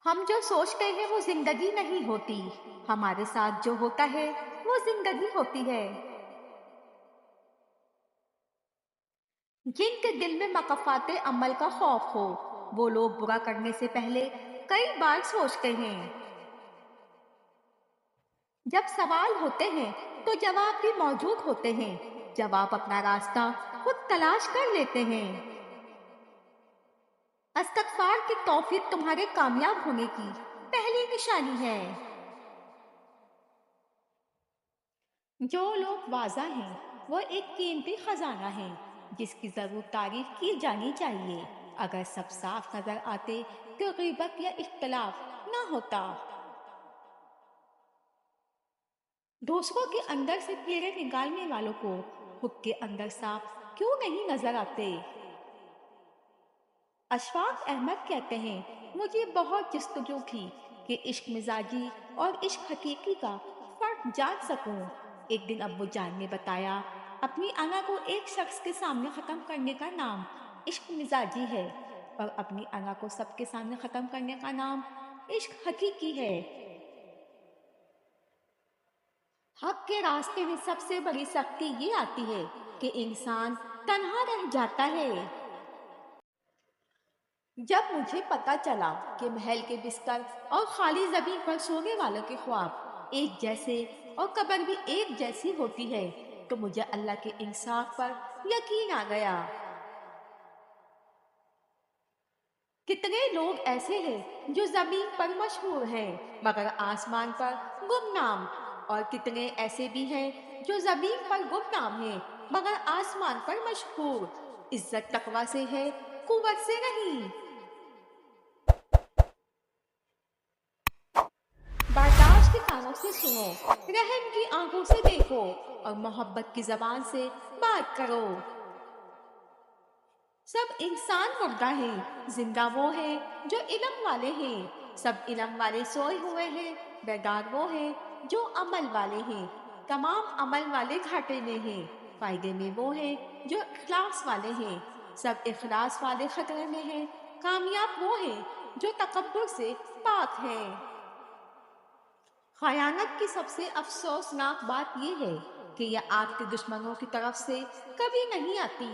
ہم جو سوچتے ہیں وہ زندگی نہیں ہوتی، ہمارے ساتھ جو ہوتا ہے وہ زندگی ہوتی ہے۔ جن کے دل میں مقافات عمل کا خوف ہو وہ لوگ برا کرنے سے پہلے کئی بار سوچتے ہیں۔ جب سوال ہوتے ہیں تو جواب بھی موجود ہوتے ہیں، جب آپ اپنا راستہ خود تلاش کر لیتے ہیں۔ استغفار کی توفیق تمہارے کامیاب ہونے کی پہلی نشانی ہے۔ جو لوگ واضح ہیں وہ ایک قیمتی خزانہ ہے جس کی ضرور تعریف کی جانی چاہیے۔ اگر سب صاف نظر آتے تو غیبت یا اختلاف نہ ہوتا۔ دوسروں کے اندر سے کیڑے نکالنے والوں کو خود کے اندر صاف کیوں نہیں نظر آتے؟ اشفاق احمد کہتے ہیں، مجھے بہت جستجو تھی کہ عشق مزاجی اور عشق حقیقی کا فرق جان سکوں۔ ایک دن ابو جان نے بتایا، اپنی انا کو ایک شخص کے سامنے ختم کرنے کا نام عشق مزاجی ہے اور اپنی انا کو سب کے سامنے ختم کرنے کا نام عشق حقیقی ہے۔ حق کے راستے میں سب سے بڑی سختی یہ آتی ہے کہ انسان تنہا رہ جاتا ہے۔ جب مجھے پتا چلا کہ محل کے بستر اور خالی زمین پر سونے والوں کے خواب ایک جیسے اور قبر بھی ایک جیسی ہوتی ہے تو مجھے اللہ کے انصاف پر یقین آ گیا۔ کتنے لوگ ایسے ہیں جو زمین پر مشہور ہیں مگر آسمان پر گمنام، اور کتنے ایسے بھی ہیں جو زمین پر گمنام ہیں مگر آسمان پر مشہور۔ عزت تقویٰ سے ہے، قوت سے نہیں۔ برداشت کے کانوں سے سنو، رحم کی آنکھوں سے دیکھو اور محبت کی زبان سے بات کرو۔ سب انسان مردہ ہیں، زندہ وہ ہیں جو علم والے ہیں۔ سب علم والے سوئے ہوئے ہیں، بیدار وہ ہیں جو عمل والے ہیں۔ تمام عمل والے گھاٹے میں ہیں، فائدے میں وہ ہیں جو اخلاص والے ہیں۔ سب اخلاص والے خطرے میں ہیں، کامیاب وہ ہیں جو تکبر سے پاک ہیں۔ خیانت کی سب سے افسوسناک بات یہ ہے کہ یہ آپ کے دشمنوں کی طرف سے کبھی نہیں آتی۔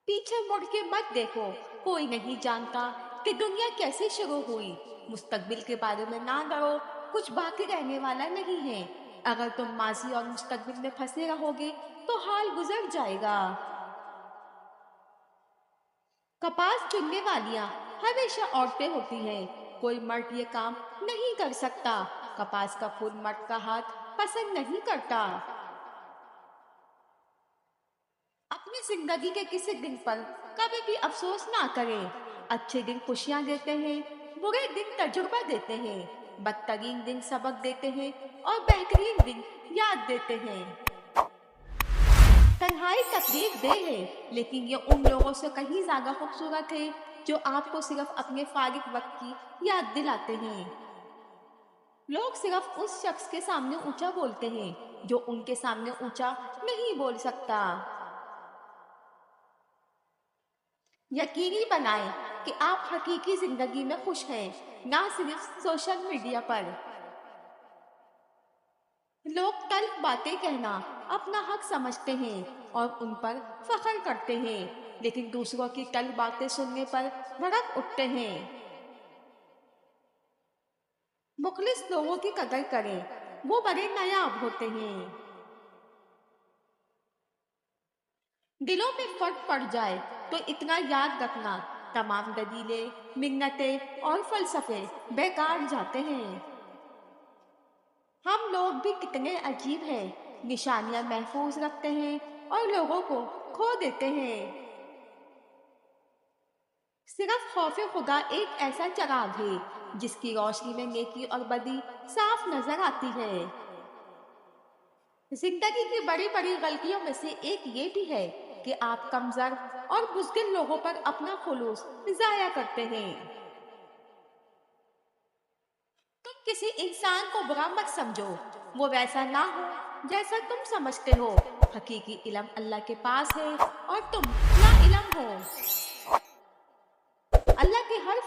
پیچھے مڑ کے مت دیکھو، کوئی نہیں جانتا کہ دنیا کیسے شروع ہوئی۔ مستقبل کے بارے میں نہ ڈرو، کچھ باقی رہنے والا نہیں ہے۔ اگر تم ماضی اور مستقبل میں پھنسے رہو گے تو حال گزر جائے گا۔ کپاس چننے والیاں ہمیشہ عورتیں ہوتی ہیں، کوئی مرد یہ کام نہیں کر سکتا۔ کپاس کا پھول مرد کا ہاتھ پسند نہیں کرتا۔ اپنی زندگی کے کسی دن پر کبھی بھی افسوس نہ کریں۔ اچھے دن خوشیاں دیتے ہیں، برے دن تجربہ دیتے ہیں، بدترین دن سبق دیتے ہیں اور بہترین دن یاد دیتے ہیں۔ تنہائی تکلیف دہ ہے لیکن یہ ان لوگوں سے کہیں زیادہ خوبصورت ہے جو آپ کو صرف اپنے فارغ وقت کی یاد دلاتے ہیں۔ لوگ صرف اس شخص کے سامنے اونچا بولتے ہیں جو ان کے سامنے اونچا نہیں بول سکتا۔ یقینی بنائیں کہ آپ حقیقی زندگی میں خوش ہیں، نہ صرف سوشل میڈیا پر۔ لوگ تلخ باتیں کہنا اپنا حق سمجھتے ہیں اور ان پر فخر کرتے ہیں، لیکن دوسروں کی تلخ باتیں سننے پر بھڑک اٹھتے ہیں۔ مخلص لوگوں کی قدر کریں، وہ بڑے نایاب ہوتے ہیں۔ دلوں میں فرق پڑ جائے تو اتنا یاد رکھنا، تمام دلیلیں، منتیں اور فلسفے بیکار جاتے ہیں۔ ہم لوگ بھی کتنے عجیب ہیں، نشانیاں محفوظ رکھتے ہیں اور لوگوں کو کھو دیتے ہیں۔ صرف خوف خدا ایک ایسا چراغ ہے جس کی روشنی میں نیکی اور بدی صاف نظر آتی ہے۔ زندگی کی بڑی بڑی غلطیوں میں سے ایک یہ بھی ہے کہ آپ کمزور اور بزدل لوگوں پر اپنا خلوص ضائع کرتے ہیں۔ تم کسی انسان کو برا مت سمجھو، وہ ویسا نہ ہو جیسا تم سمجھتے ہو۔ حقیقی علم اللہ کے پاس ہے اور تم نا علم ہو۔ اللہ کے ہر